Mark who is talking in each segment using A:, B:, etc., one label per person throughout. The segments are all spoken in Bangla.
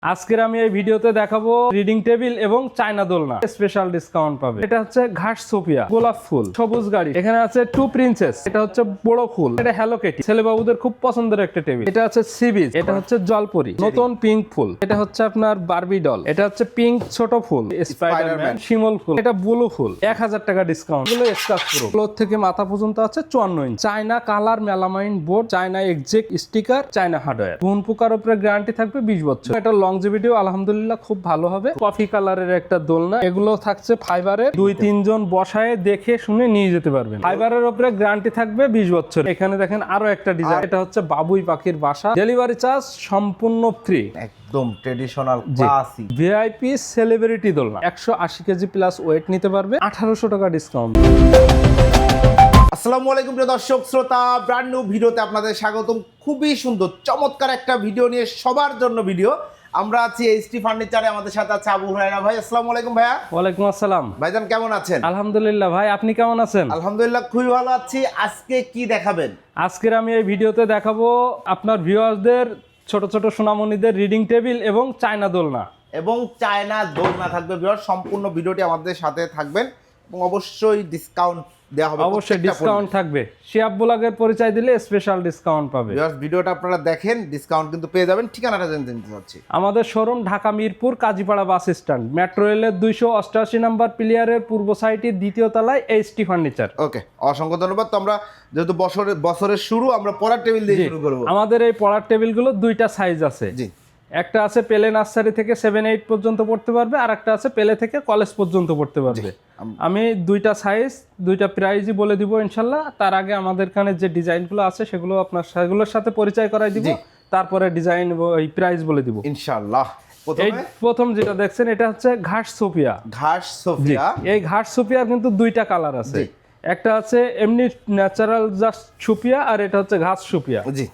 A: আজকের আমি এই ভিডিওতে দেখাবো রিডিং টেবিল এবং চায়না দোলনা স্পেশাল ডিসকাউন্ট পাবে। এটা হচ্ছে ঘাস সোফিয়া, গোলাপ ফুল, সবুজ গাড়ি। এখানে আছে টু প্রিন্সেস, এটা হচ্ছে বড় ফুল, এটা হ্যালো কিটি, ছেলে বাবুদের খুব পছন্দের একটা টেবিল। এটা হচ্ছে সি বিচ, এটা হচ্ছে জলপরি, নতুন পিঙ্ক ফুল, এটা হচ্ছে আপনার বারবি ডল, এটা হচ্ছে পিঙ্ক ছোট ফুল, স্পাইডারম্যান, শিমল ফুল, এটা ব্লু ফুল। 1000 টাকা ডিসকাউন্ট। এগুলো স্কাচ প্রো, ফ্লোর থেকে মাথা পর্যন্ত আছে 54 inch. China colour melamine board, China exact sticker, China hardware. ঘুন পোকার উপরে গ্যারান্টি থাকবে 20 বছর। এটা লংজিভিটি আলহামদুলিল্লাহ খুব ভালো হবে। কফি কালারের একটা দোলনা, এগুলো থাকছে ফাইবারের, 2-3 জন বসায় দেখে শুনে নিয়ে যেতে পারবেন। ফাইবারের উপরে গ্যারান্টি থাকবে 20 বছর। এখানে দেখেন আরো একটা ডিজাইন, এটা হচ্ছে বাবুই পাখির বাসা। ডেলিভারি চার্জ সম্পূর্ণ ফ্রি,
B: একদম ট্রেডিশনাল ক্লাসি
A: ভিআইপি সেলিব্রিটি দোলনা। 180 কেজি প্লাস ওয়েট নিতে পারবে। 1800 টাকা ডিসকাউন্ট।
B: আসসালামু আলাইকুম প্রিয় দর্শক শ্রোতা, ব্র্যান্ড নিউ ভিডিওতে আপনাদের স্বাগতম। খুবই সুন্দর চমৎকার একটা ভিডিও নিয়ে সবার জন্য ভিডিও। আমরা আছি এইচটি ফার্নিচারে, আমাদের সাথে আছে আবু হুরায়রা ভাই। আসসালামু আলাইকুম ভাইয়া।
A: ওয়ালাইকুম আসসালাম
B: ভাইজান, কেমন আছেন?
A: আলহামদুলিল্লাহ ভাই, আপনি কেমন আছেন?
B: আলহামদুলিল্লাহ খুবই ভালো আছি। আজকে কি দেখাবেন?
A: আজকের আমি এই ভিডিওতে দেখাবো আপনার ভিউয়ারদের, ছোট ছোট সোনামণিদের রিডিং টেবিল এবং চায়না দোলনা।
B: এবং চায়না দোলনা থাকবে ভিউয়ার। সম্পূর্ণ ভিডিওটি আমাদের সাথে থাকবেন এবং অবশ্যই ডিসকাউন্ট দেওয়া হবে।
A: অবশ্যই ডিসকাউন্ট থাকবে। শিয়াব ব্লগের পরিচয় দিলে স্পেশাল ডিসকাউন্ট পাবে।
B: ভিউয়ার্স, ভিডিওটা আপনারা দেখেন, ডিসকাউন্ট কিন্তু পেয়ে যাবেন। ঠিকানাটা জানতে চাচ্ছি।
A: আমাদের showroom Dhaka Mirpur Kazipara bus stand, metro রেলের 288 নম্বর প্লেয়ারের পূর্ব সাইডে দ্বিতীয় তলায় এইচটি ফার্নিচার।
B: ওকে, অসংখ্য ধন্যবাদ। তো আমরা যেহেতু বছরের শুরু, আমরা পড়ার টেবিল দিয়ে শুরু করব।
A: আমাদের এই পড়ার টেবিলগুলো দুইটা সাইজ আছে।
B: জি,
A: একটা আছে পেলে নার্সারি থেকে 7-8 পর্যন্ত পড়তে পারবে, আর একটা আছে পেলে থেকে কলেজ পর্যন্ত পড়তে পারবে। আমি দুইটা সাইজ, দুইটা প্রাইজই বলে দিব ইনশাল্লাহ। তার আগে আমাদের এখানে যে ডিজাইনগুলো আছে সেগুলো আপনার সেগুলোর সাথে পরিচয় করাই দিব, তারপরে ডিজাইন এই প্রাইস বলে দিব
B: ইনশাআল্লাহ।
A: প্রথম যেটা দেখছেন এটা হচ্ছে ঘাস সোফিয়া।
B: ঘাস সোফিয়া,
A: এই ঘাস সোফিয়ার কিন্তু দুইটা কালার আছে। একটা আছে এমনি ন্যাচারাল জাস্ট সুপিয়া, আর এটা হচ্ছে ঘাস সুপিয়া।
B: জি,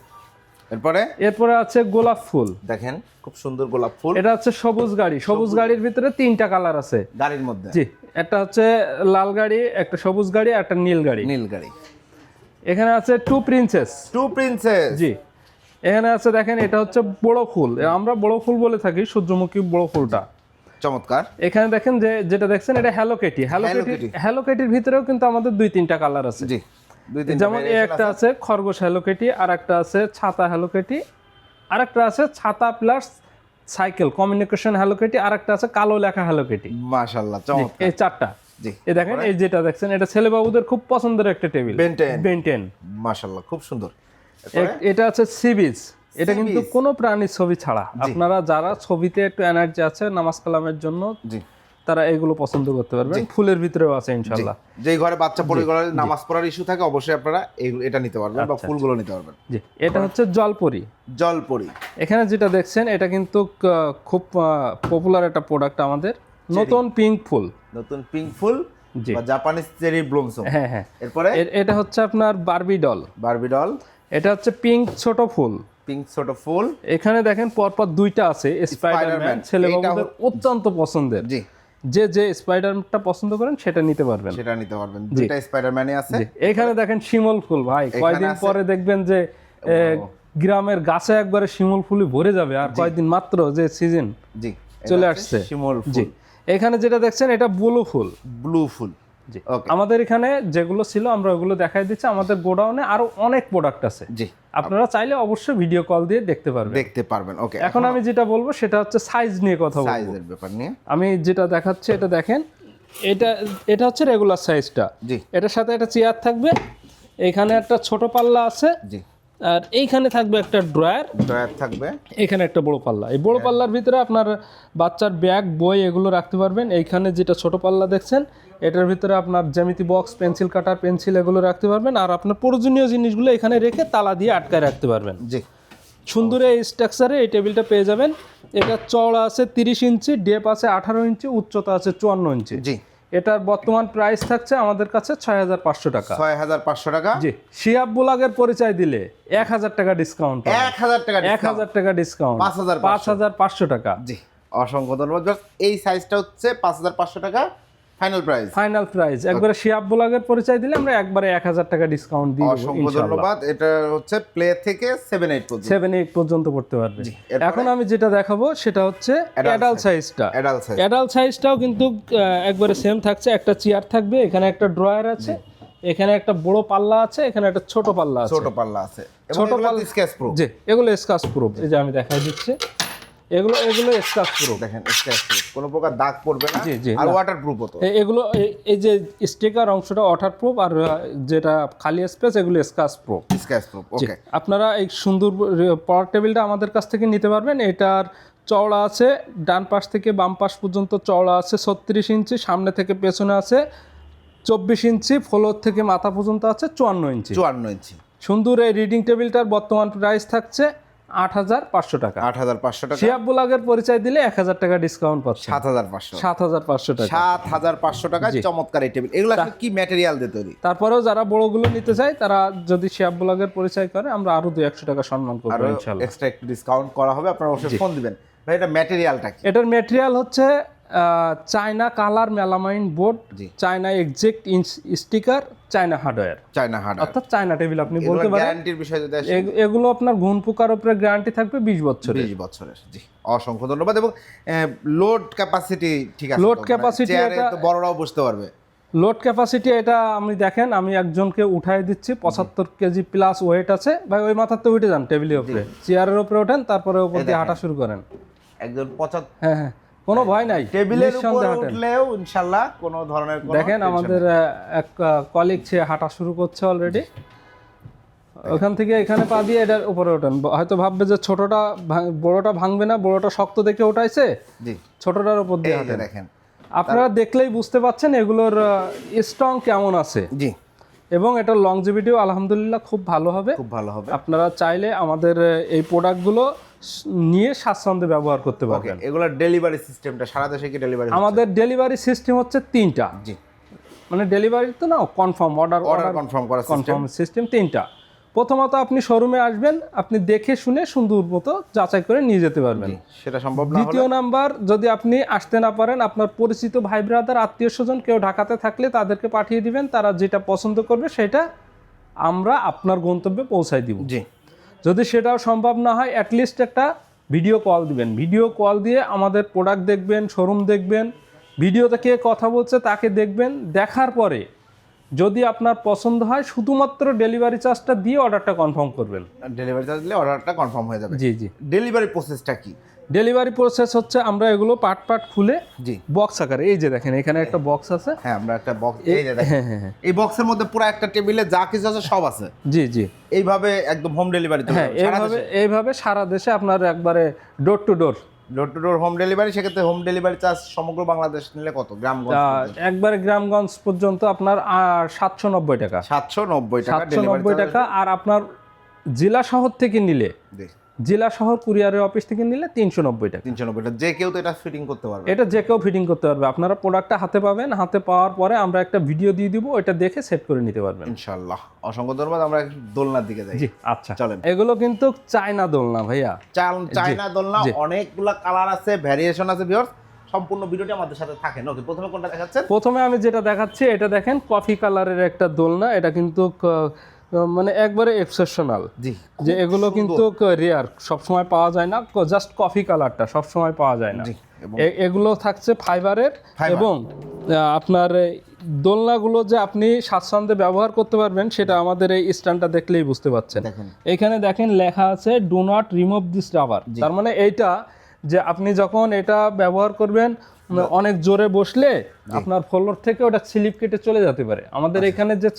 B: এরপরে
A: আছে গোলাপ ফুল।
B: দেখেন খুব সুন্দর গোলাপ ফুল।
A: এটা হচ্ছে সবুজ গাড়ি। সবুজ গাড়ির ভিতরে 3টা কালার আছে
B: গাড়ির মধ্যে।
A: জি, একটা হচ্ছে লাল গাড়ি, একটা সবুজ গাড়ি, একটা নীল গাড়ি।
B: নীল গাড়ি।
A: এখানে আছে টু প্রিন্সেস। জি, এখানে আছে দেখেন, এটা হচ্ছে বড় ফুল। আমরা বড় ফুল বলে থাকি, সূর্যমুখী বড় ফুলটা
B: চমৎকার।
A: এখানে দেখেন যেটা দেখছেন এটা হ্যালো কিটি। হ্যালো কিটির ভিতরেও কিন্তু আমাদের 2-3টা কালার আছে।
B: জি,
A: যেমন একটা আছে খরগোশ হ্যালো কিটি, আর একটা আছে ছাতা হ্যালো কিটি, আর একটা আছে ছাতা plus cycle communication Hello Kitty, আর একটা আছে কালো লেখা হ্যালো কিটি।
B: মাশাআল্লাহ, চমৎকার।
A: এই 4টা।
B: জি,
A: এই দেখেন, এই যেটা দেখছেন এটা ছেলে বাবুদের খুব পছন্দের একটা টেবিল, বেনটেন।
B: মাশাআল্লাহ, খুব সুন্দর।
A: এটা আছে সি বিচ। এটা কিন্তু কোনো প্রাণীর ছবি ছাড়া। আপনারা যারা ছবিতে একটু এনার্জি আছে নামাজ কালামের জন্য,
B: জি,
A: তারা এগুলো পছন্দ করতে পারবেন। ফুলের ভিতরেও আছে ইনশাআল্লাহ।
B: যেই ঘরে বাচ্চা পড়ে নামাজ পড়ার ইস্যু থাকে, অবশ্যই আপনারা এটা নিতে পারবেন বা ফুলগুলো নিতে পারবেন।
A: জি, এটা হচ্ছে জলপরি। এখানে যেটা দেখছেন এটা কিন্তু খুব পপুলার একটা প্রোডাক্ট আমাদের। নতুন পিঙ্ক ফুল, জি,
B: বা জাপানিজ চেরি ব্লুমসম।
A: হ্যাঁ হ্যাঁ। এরপরে এটা হচ্ছে আপনার বারবি ডল। এটা হচ্ছে পিঙ্ক ছোট ফুল। এখানে দেখেন পরপর দুইটা আছে স্পাইডারম্যান, ছেলে বাবুদের অত্যন্ত পছন্দের।
B: জি,
A: যে স্পাইডারম্যানটা পছন্দ করেন সেটা নিতে পারবেন।
B: দুইটা স্পাইডারম্যানই আছে।
A: এখানে দেখেন শিমল ফুল। ভাই, কয়দিন পরে দেখবেন যে গ্রামের গাছে একবারে শিমল ফুলে ভরে যাবে। আর কয়দিন মাত্র যে সিজন চলে আসছে
B: শিমল ফুল।
A: জি, এখানে যেটা দেখছেন এটা ব্লু ফুল। জি, আমাদের এখানে যেগুলো ছিল আমরা ওগুলো দেখাই দিচ্ছি। আমাদের গোডাউনে আরো অনেক প্রোডাক্ট আছে। জি, আপনারা চাইলে অবশ্যই ভিডিও কল দিয়ে দেখতে পারবেন।
B: ওকে,
A: এখন আমি যেটা বলবো সেটা হচ্ছে সাইজ নিয়ে কথা বলবো।
B: সাইজের ব্যাপার নিয়ে
A: আমি যেটা দেখাচ্ছি এটা দেখেন, এটা হচ্ছে রেগুলার সাইজটা।
B: জি,
A: এটার সাথে একটা চেয়ার থাকবে, এখানে একটা ছোট পাল্লা আছে। জি, আর এইখানে থাকবে একটা ড্রয়ার
B: থাকবে,
A: এখানে একটা বড় পাল্লা। এই বড় পাল্লার ভিতরে আপনার বাচ্চার ব্যাগ, বই এগুলো রাখতে পারবেন। এইখানে যেটা ছোট পাল্লা দেখছেন এটার ভিতরে আপনার জ্যামিতি বক্স, পেন্সিল কাটার, পেন্সিল এগুলো রাখতে পারবেন। আর আপনার প্রয়োজনীয় জিনিসগুলো এখানে রেখে তালা দিয়ে আটকায় রাখতে পারবেন।
B: জি,
A: সুন্দর এই স্ট্রাকচারে এই টেবিলটা পেয়ে যাবেন। এটা চওড়া আছে 30 ইঞ্চি, ডেপ আছে 18 ইঞ্চি, উচ্চতা আছে 54 ইঞ্চি।
B: জি,
A: এটার বর্তমান প্রাইস থাকছে আমাদের কাছে 6500 টাকা।
B: 6500 টাকা।
A: জি, শিয়াব ব্লগের পরিচয় দিলে 1000 টাকা ডিসকাউন্ট। 1000 টাকা ডিসকাউন্ট, 5500 টাকা।
B: জি, অসংখ্য ধন্যবাদ। এই সাইজটা হচ্ছে 5500 টাকা। ফাইনাল প্রাইস
A: একবারে শিয়াব ব্লগের পরিচয় দিলে আমরা একবারে 1000 টাকা ডিসকাউন্ট দিয়ে দেব
B: অসংখ্য
A: ইনশাআল্লাহ।
B: ধন্যবাদ। এটা হচ্ছে প্লে থেকে 7-8 পর্যন্ত
A: 7-8 পর্যন্ত পড়তে পারবে। এখন আমি যেটা দেখাবো সেটা হচ্ছে অ্যাডাল্ট সাইজটা। অ্যাডাল্ট সাইজটাও কিন্তু একবারে সেম থাকছে। একটা চেয়ার থাকবে, এখানে একটা ড্রয়ার আছে, এখানে একটা বড় পাল্লা আছে, এখানে একটা ছোট পাল্লা আছে। ছোট পাল্লা
B: স্কেচ প্রুফ।
A: জি, এগুলো স্ক্র্যাচ প্রুফ। এই যে আমি দেখাই দিচ্ছি, এগুলো স্ক্র্যাচ প্রুফ।
B: দেখেন স্কেচ প্রুফ, কোনো প্রকার দাগ পড়বে না।
A: জি, জি,
B: আর
A: না।
B: ওয়াটারপ্রুফ তো
A: এগুলো এই যে স্টিকার অংশটা ওয়াটারপ্রুফ, আর যেটা খালি স্পেস এগুলো স্ক্র্যাচ প্রুফ। ওকে, আপনারা এই সুন্দর পাওয়ার টেবিলটা আমাদের কাছ থেকে নিতে পারবেন। এটার চওড়া আছে ডান পাশ থেকে বাম পাশ পর্যন্ত চওড়া আছে 36 ইঞ্চি, সামনে থেকে পেছনে আছে 24 ইঞ্চি, ফ্লোর থেকে মাথা পর্যন্ত আছে 54 ইঞ্চি। সুন্দর এই রিডিং টেবিলটার বর্তমান প্রাইস থাকছে 8500 টাকা।
B: 8500 টাকা।
A: শিয়াব ব্লগের পরিচয় দিলে 1000 টাকা ডিসকাউন্ট পাচ্ছে।
B: 7500
A: টাকা।
B: 7500 টাকা। চমৎকার এই টেবিল। এগুলো আসলে কি ম্যাটেরিয়াল দিয়ে তৈরি?
A: তারপরেও যারা বড়গুলো নিতে চায় তারা যদি শিয়াব ব্লগের পরিচয় করে, আমরা আরো 200 টাকা সম্মান করব ইনশাআল্লাহ।
B: এক্সট্রা একটু ডিসকাউন্ট করা হবে, আপনারা অবশ্যই ফোন দিবেন। ভাই এটা ম্যাটেরিয়ালটা কি?
A: এটার ম্যাটেরিয়াল হচ্ছে China colour melamine board, China exact sticker, China hardware. অর্থাৎ চায়না টেবিল আপনি বলতে পারেন।
B: গ্যারান্টির বিষয় যদি আসে,
A: এগুলো আপনার ঘুণ পোকার উপরে গ্যারান্টি থাকবে 20 বছরের।
B: 20 বছরের। জি, অসংখ্য ধন্যবাদ। এবং লোড ক্যাপাসিটি ঠিক আছে?
A: লোড ক্যাপাসিটি
B: এটা তো বড়রাও বসতে পারবে।
A: লোড ক্যাপাসিটি এটা আমি দেখেন, আমি একজনকে উঠাই দিচ্ছি, 75 কেজি প্লাস ওয়েট আছে। ভাই ওই মাথাতে উঠে যান, টেবিলের উপরে, চেয়ারের উপরে ওঠেন, তারপরে উপর দিয়ে হাঁটা শুরু করেন।
B: একজন 75।
A: হ্যাঁ, কোনো ভয় নাই,
B: টেবিলের উপরে উঠলেও ইনশাআল্লাহ কোনো ধরনের কোনো
A: দেখেন আমাদের এক কলিগ সে হাঁটা শুরু করছে অলরেডি। ওখান থেকে এখানে পা দিয়ে এটার উপরে ওঠেন। হয়তো ভাববে যে ছোটটা বড়টা ভাঙবে না, বড়টা শক্ত দেখে ওঠাইছে,
B: জি,
A: ছোটটার উপর দিয়ে হাঁটেন।
B: দেখেন
A: আপনারা দেখলেই বুঝতে পাচ্ছেন এগুলোর স্ট্রং কেমন আছে।
B: জি,
A: এবং এটার লংজিভিটিও আলহামদুলিল্লাহ খুব ভালো হবে। আপনারা চাইলে আমাদের এই প্রোডাক্টগুলো নিয়ে স্বাচ্ছন্দ্যে ব্যবহার করতে পারবেন।
B: এগুলোর ডেলিভারি সিস্টেমটা সারা দেশে কি ডেলিভারি?
A: আমাদের ডেলিভারি সিস্টেম হচ্ছে 3টা।
B: জি,
A: মানে ডেলিভারি তো না, কনফার্ম অর্ডার
B: কনফার্ম করা
A: সিস্টেম 3টা। প্রথমত আপনি শোরুমে আসবেন, আপনি দেখে শুনে সুন্দর মতো যাচাই করে নিয়ে যেতে পারবেন,
B: সেটা সম্ভব না।
A: দ্বিতীয় নাম্বার, যদি আপনি আসতে না পারেন, আপনার পরিচিত ভাই ব্রাদার আত্মীয় স্বজন কেউ ঢাকাতে থাকলে তাদেরকে পাঠিয়ে দিবেন, তারা যেটা পছন্দ করবে সেটা আমরা আপনার গন্তব্যে পৌঁছায় দিব।
B: জি,
A: যদি সেটাও সম্ভব না হয়, অ্যাটলিস্ট একটা ভিডিও কল দিবেন। ভিডিও কল দিয়ে আমাদের প্রোডাক্ট দেখবেন, শোরুম দেখবেন, ভিডিওতে কে কথা বলছে তাকে দেখবেন। দেখার পরে যদি আপনার পছন্দ হয়, শুধুমাত্র ডেলিভারি চার্জটা দিয়ে অর্ডারটা কনফার্ম করবেন।
B: ডেলিভারি চার্জ দিলে অর্ডারটা কনফার্ম হয়ে যাবে।
A: জি, জি।
B: ডেলিভারি প্রসেসটা কি?
A: ডেলিভারি প্রসেস হচ্ছে আমরা এগুলো পার্ট পার্ট খুলে,
B: জি,
A: বক্স আকারে, এই যে দেখেন এখানে একটা বক্স আছে।
B: হ্যাঁ, আমরা একটা বক্স, এই যে দেখেন, এই বক্সের মধ্যে পুরো একটা টেবিলে যা কিছু আছে সব আছে।
A: জি, জি।
B: এইভাবে একদম হোম ডেলিভারি।
A: হ্যাঁ, এইভাবে সারা দেশে আপনার একবারে door to door
B: home delivery. সেক্ষেত্রে হোম ডেলিভারি চার্জ সমগ্র বাংলাদেশ নিলে কত? গ্রামগঞ্জ
A: একবারে গ্রামগঞ্জ পর্যন্ত আপনার 790 টাকা।
B: 790
A: টাকা। আর আপনার জেলা শহর থেকে নিলে, জেলা শহর কুরিয়ারের অফিস থেকে নিলে 390 টাকা।
B: 390 টাকা। যে কেউ তো এটা ফিটিং করতে পারবে?
A: এটা যে কেউ ফিটিং করতে পারবে। আপনারা প্রোডাক্টটা হাতে পাবেন, হাতে পাওয়ার পরে আমরা একটা ভিডিও দিয়ে দিব, এটা দেখে সেট করে নিতে পারবেন
B: ইনশাআল্লাহ। অসংখ্য ধন্যবাদ। আমরা দোলনার দিকে যাই।
A: জি, আচ্ছা,
B: চলেন।
A: এগুলো কিন্তু চায়না দোলনা ভাইয়া,
B: চায়না দোলনা। অনেকগুলা কালার আছে, ভ্যারিয়েশন আছে। ভিউয়ার্স, সম্পূর্ণ ভিডিওটি আমাদের সাথে থাকেন। ওকে, প্রথমে কোনটা দেখাচ্ছেন?
A: প্রথমে আমি যেটা দেখাচ্ছি এটা দেখেন, কফি কালারের একটা দোলনা। এটা কিন্তু মানে একবারে এক্সেপশনাল।
B: জি,
A: যে এগুলো কিন্তু রেয়ার, সবসময় পাওয়া যায় না। জাস্ট কফি কালারটা সবসময় পাওয়া যায় না। এগুলো থাকছে ফাইবারের। এবং আপনার দোলনাগুলো যে আপনি স্বাচ্ছন্দ্যে ব্যবহার করতে পারবেন সেটা আমাদের এই স্ট্যান্ডটা দেখলেই বুঝতে পারছেন। এখানে দেখেন লেখা আছে do not remove this rubber. তার মানে এইটা যে আপনি যখন এটা ব্যবহার করবেন, অনেক জোরে বসলে আপনার ফ্লোর থেকে ওটা স্লিপ কেটে চলে যেতে পারে। আমাদের এখানে যে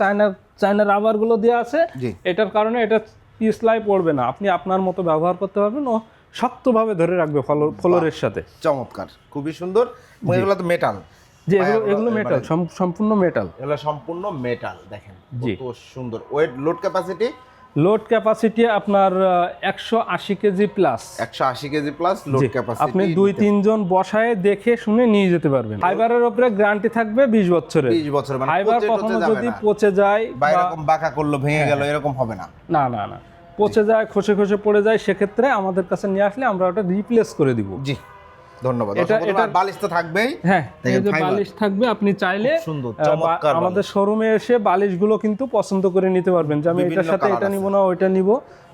A: চায়না রাবারগুলো দেওয়া আছে, এটার কারণে এটা পিছলাই পড়বে না, আপনি আপনার মতো ব্যবহার করতে পারবেন, ও শক্তভাবে ধরে রাখবে ফ্লোরের সাথে।
B: চমৎকার, খুবই সুন্দর। এগুলো তো মেটাল।
A: জি, এগুলো মেটাল, সম্পূর্ণ মেটাল।
B: এগুলো সম্পূর্ণ মেটাল। দেখেন কত সুন্দর। Wait, load capacity?
A: Load capacity আপনার 180 KG plus.
B: 180 KG plus load capacity.
A: আপনি 2-3 জন বসায় দেখে শুনে নিয়ে যেতে পারবেন। ফাইবারের উপরে গ্যারান্টি থাকবে 20 বছরের।
B: 20 বছর। মানে
A: ফাইবার কখনো যদি পচে যায়
B: বা এরকম বাঁকা করলো, ভেঙে গেল, এরকম হবে না?
A: না, না, না। পচে যায়, খসে খসে পড়ে যায়, সেক্ষেত্রে আমাদের কাছে নিয়ে আসলে আমরা ওটা রিপ্লেস করে দিব।
B: জি, ধন্যবাদ।
A: এটা
B: বালিশ তো থাকবেই।
A: হ্যাঁ, এই
B: দেখেন
A: যে
B: fiber।
A: বালিশ থাকবে, আপনি চাইলে
B: সুন্দর চমৎকার
A: আমাদের শোরুমে এসে বালিশগুলো কিন্তু পছন্দ করে নিতে পারবেন, যে আমি এটার সাথে এটা নিব না ওইটা নিব,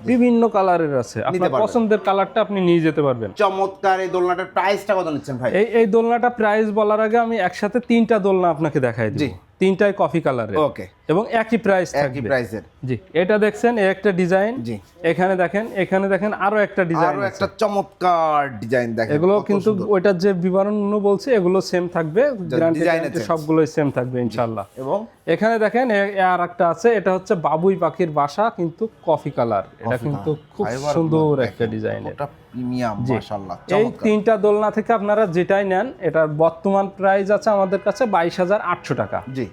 A: বিভিন্ন কালারের আছে, আপনার পছন্দের কালারটা আপনি নিয়ে যেতে পারবেন।
B: চমৎকার এই দোলনাটার প্রাইসটা কত নিচ্ছেন ভাই?
A: এই দোলনাটা প্রাইস বলার আগে আমি একসাথে 3টা দোলনা আপনাকে দেখাই দিই, 3টাই কফি কালারের,
B: ওকে,
A: এবং একই প্রাইস
B: একই
A: থাকবে।
B: প্রাইসের।
A: জি, এটা দেখছেন এই একটা ডিজাইন,
B: জি,
A: এখানে দেখেন আরো একটা ডিজাইন,
B: আরো একটা চমৎকার ডিজাইন দেখেন।
A: এগুলো কিন্তু ওইটার যে বিবরণ বলছে এগুলো সেম থাকবে, গ্যারান্টি সবগুলোই সেম থাকবে ইনশাআল্লাহ।
B: এবং
A: এখানে দেখেন আর একটা আছে, এটা হচ্ছে বাবুই পাখির বাসা, কিন্তু কফি কালার, এটা কিন্তু খুব সুন্দর একটা ডিজাইনের,
B: ওটা প্রিমিয়াম মাশাআল্লাহ।
A: এই 3টা দোলনা থেকে আপনারা যেটাই নেন, এটার বর্তমান প্রাইস আছে আমাদের কাছে 22,800 টাকা।
B: জি,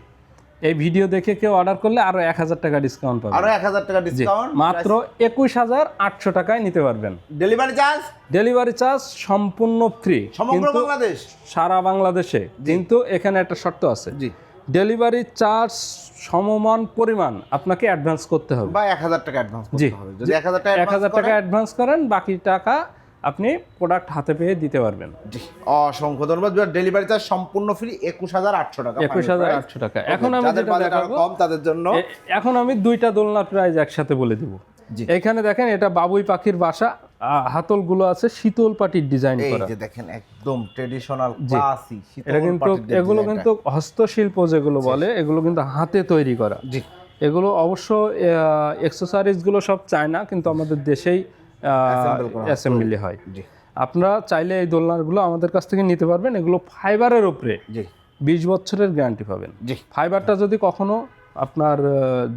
A: এই ভিডিও দেখে কেউ অর্ডার করলে আরো 1000 টাকা ডিসকাউন্ট পাবেন,
B: আরো 1000 টাকা ডিসকাউন্ট,
A: মাত্র 21,800 টাকায় নিতে পারবেন।
B: ডেলিভারি চার্জ
A: সম্পূর্ণ ফ্রি,
B: সমগ্র বাংলাদেশ,
A: সারা বাংলাদেশে। কিন্তু এখানে একটা শর্ত আছে,
B: জি,
A: ডেলিভারি চার্জ সমমান পরিমাণ আপনাকে অ্যাডভান্স করতে হবে,
B: বা 1000 টাকা অ্যাডভান্স করতে হবে। যদি
A: 1000 টাকা অ্যাডভান্স করেন, বাকি টাকা আপনি প্রোডাক্ট হাতে পেয়ে দিতে পারবেন।
B: জি, অসংখ্য ধন্যবাদ। ডেলিভারি চার্জ সম্পূর্ণ ফ্রি, 21,800 টাকা।
A: 21,800 টাকা। এখন আমি যেটা দেখাবো
B: কম তাদের জন্য,
A: এখন আমি 2টা দোলনার প্রাইস একসাথে বলে দিব। এখানে দেখেন, এটা বাবুই পাখির বাসা, হাতলগুলো আছে শীতল পাটির ডিজাইন করা,
B: এই যে দেখেন একদম ট্র্যাডিশনাল ক্লাসি শীতল
A: এটা কিন্তু
B: পাটির
A: এগুলো কিন্তু হস্তশিল্প যেগুলো বলে, এগুলো কিন্তু হাতে তৈরি করা।
B: জি,
A: এগুলো অবশ্য অ্যাকসেসরিজ গুলো সব চায়না, কিন্তু আমাদের দেশেই অ্যাসেম্বলি হয়।
B: জি,
A: আপনারা চাইলে এই দোলনাগুলো আমাদের কাছ থেকে নিতে পারবেন। এগুলো ফাইবারের উপরে,
B: জি,
A: 20 বছরের গ্যারান্টি পাবেন।
B: জি,
A: ফাইবারটা যদি কখনো আপনার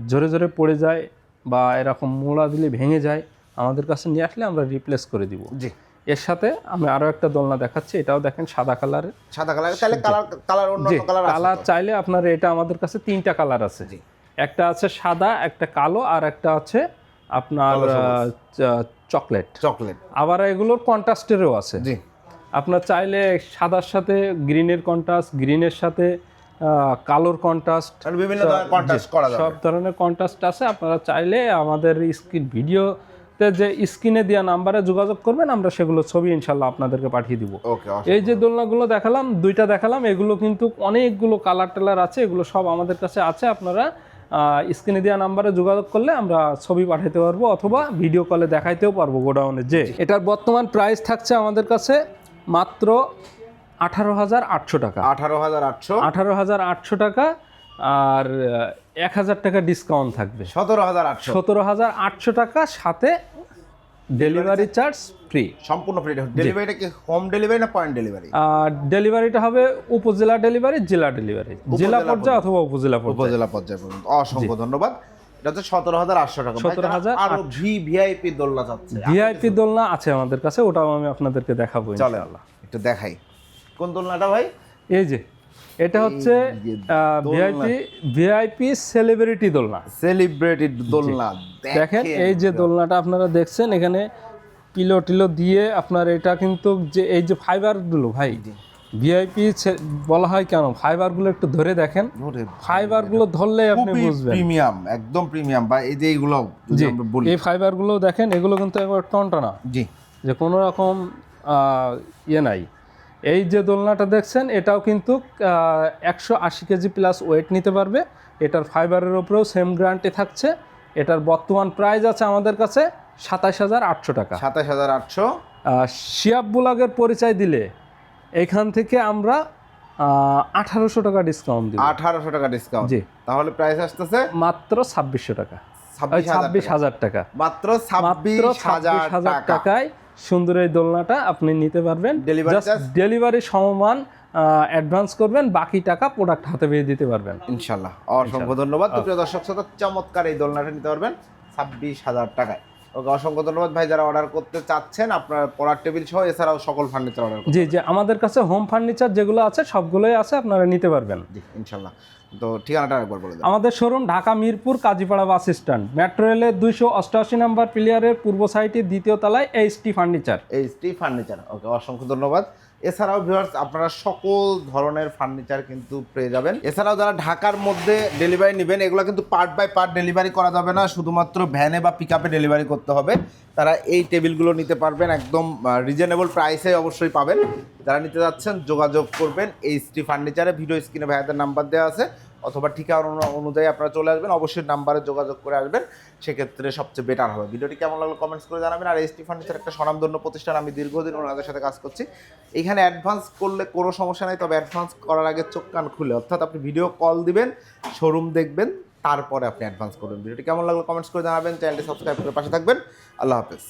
A: জোরে জোরে পড়ে যায় বা এরকম মোড়া দিলে ভেঙে যায়, আমাদের কাছে নিয়ে আসলে আমরা রিপ্লেস করে দিব।
B: জি।
A: এর সাথে আমি আরো একটা দোলনা দেখাচ্ছি, এটাও দেখেন সাদা কালারের।
B: সাদা কালার, তাহলে কালার অন্য কালার আছে?
A: কালার চাইলে আপনার, এটা আমাদের কাছে 3টা কালার আছে, একটা আছে সাদা, একটা কালো, আর একটা আছে আপনার চকলেট। আবার এগুলোর কন্ট্রাস্টেরও আছে।
B: জি,
A: আপনার চাইলে সাদার সাথে গ্রিনের কন্ট্রাস্ট, গ্রিনের সাথে কালোর কন্ট্রাস্ট,
B: বিভিন্ন ধরনের কন্ট্রাস্ট করা যাবে,
A: সব ধরনের কন্ট্রাস্ট আছে। আপনারা চাইলে আমাদের ভিডিওতে যে স্ক্রিনে দেওয়া নাম্বারে যোগাযোগ করবেন, আমরা সেগুলো ছবি ইনশাল্লাহ আপনাদেরকে পাঠিয়ে দিব। এই যে দোলনাগুলো দেখালাম, 2টা দেখালাম, এগুলো কিন্তু অনেকগুলো কালার টালার আছে, এগুলো সব আমাদের কাছে আছে। আপনারা স্ক্রিনে দেওয়া নাম্বারে যোগাযোগ করলে আমরা ছবি পাঠাতে পারবো, অথবা ভিডিও কলে দেখাইতেও পারবো গোডাউনে। যে এটার বর্তমান প্রাইস থাকছে আমাদের কাছে মাত্র 18,800 টাকা।
B: 18,800
A: টাকা, আর 1000 টাকা ডিসকাউন্ট থাকবে, 17,800 টাকা, সাথে ডেলিভারি চার্জ ফ্রি,
B: সম্পূর্ণ ফ্রি। ডেলিভারিটা কি হোম ডেলিভারি না পয়েন্ট ডেলিভারি?
A: ডেলিভারিটা হবে উপজেলা ডেলিভারি, জেলা ডেলিভারি, জেলা পর্যায়ে অথবা উপজেলা পর্যায়ে
B: পর্যন্ত। অসংখ্য ধন্যবাদ। এটা হচ্ছে 17,800 টাকা।
A: 17,000।
B: আর ভিআইপি দোলনা যাচ্ছে,
A: ভিআইপি দোলনা আছে আমাদের কাছে, ওটাও আমি আপনাদেরকে দেখাবো ইনশাআল্লাহ।
B: একটু দেখাই কোন দোলনাটা ভাই।
A: এই যে এটা হচ্ছে ভিআইপি সেলিব্রিটি দোলনা। দেখেন এই যে দোলনাটা আপনারা দেখছেন, এখানে পিলো টিলো দিয়ে আপনার, এটা কিন্তু যে এই যে ফাইবারগুলো ভাই, ভিআইপি বলা হয় কেন, ফাইবারগুলো একটু ধরে দেখেন, ফাইবারগুলো ধরলে আপনি বুঝবেন
B: প্রিমিয়াম, একদম প্রিমিয়াম। বা এই যে এইগুলো বলি,
A: এই ফাইবারগুলো দেখেন, এগুলো কিন্তু একবার টনটনা,
B: জি,
A: যে কোনো রকম ইয়ে নাই। এই যে দোলনাটা দেখছেন, এটাও কিন্তু 180 কেজি প্লাস ওয়েট নিতে পারবে। এটার ফাইবারের উপরেও সেম গ্যারান্টি থাকছে। এটার বর্তমান প্রাইস আছে আমাদের কাছে 27,800 টাকা।
B: 27,800।
A: শিয়াব বুলাগের পরিচয় দিলে এখান থেকে আমরা 1,800 টাকা ডিসকাউন্ট দিব।
B: 1,800 টাকা ডিসকাউন্ট,
A: জি।
B: তাহলে প্রাইস আসতেছে
A: মাত্র 2,600 টাকা, 26,000 টাকা,
B: মাত্র 26,000
A: টাকায় সুন্দর এই দোলনাটা আপনি নিতে পারবেন। ডেলিভারি সমমান অ্যাডভান্স করবেন, বাকি টাকা প্রোডাক্ট হাতে পেয়ে দিতে পারবেন
B: ইনশাআল্লাহ। অসংখ্য ধন্যবাদ। প্রিয় দর্শক শ্রোতা, চমৎকার এই দোলনাটা নিতে পারবেন 26,000 টাকায়। ওকে, অসংখ্য ধন্যবাদ ভাই। যারা অর্ডার করতে চাচ্ছেন, আপনার পড়ার টেবিল সহ এছাড়াও সকল ফার্নিচার অর্ডার করতে,
A: জি, আমাদের কাছে হোম ফার্নিচার যেগুলো আছে সবগুলোই আছে, আপনারা নিতে পারবেন।
B: জি, ইনশাআল্লাহ। তো ঠিকানাটা একবার বলে দেন।
A: আমাদের showroom Dhaka Mirpur Kazipara bus stand, metro রেলের 288 নম্বর প্লিয়ারের পূর্ব সাইডে 2য় তলায় এইচটি ফার্নিচার।
B: ওকে, অসংখ্য ধন্যবাদ। এছাড়াও ভিউয়ার্স, আপনারা সকল ধরনের ফার্নিচার কিন্তু পেয়ে যাবেন। এছাড়াও যারা ঢাকার মধ্যে ডেলিভারি নেবেন, এগুলো কিন্তু পার্ট বাই পার্ট ডেলিভারি করা যাবে না, শুধুমাত্র ভ্যানে বা পিকআপে ডেলিভারি করতে হবে। তারা এই টেবিলগুলো নিতে পারবেন, একদম রিজনেবল প্রাইসে অবশ্যই পাবেন। যারা নিতে যাচ্ছেন যোগাযোগ করবেন এইচটি ফার্নিচারে, ভিডিও স্ক্রিনে ভাইয়াদের নাম্বার দেওয়া আছে, অথবা ঠিকানা অনুযায়ী আপনারা চলে আসবেন, অবশ্যই নাম্বারে যোগাযোগ করে আসবেন, সেক্ষেত্রে সবচেয়ে বেটার হবে। ভিডিওটি কেমন লাগলো কমেন্টস করে জানাবেন। আর এইচটি ফার্নিচার একটা স্বনামধন্য প্রতিষ্ঠান, আমি দীর্ঘদিন ওনাদের সাথে কাজ করছি। এখানে অ্যাডভান্স করলে কোনো সমস্যা নেই, তবে অ্যাডভান্স করার আগে চোখ কান খুলে, অর্থাৎ আপনি ভিডিও কল দিবেন, শোরুম দেখবেন, তারপরে আপনি অ্যাডভান্স করবেন। ভিডিওটি কেমন লাগলো কমেন্টস করে জানাবেন, চ্যানেলটি সাবস্ক্রাইব করে পাশে থাকবেন। আল্লাহ হাফেজ।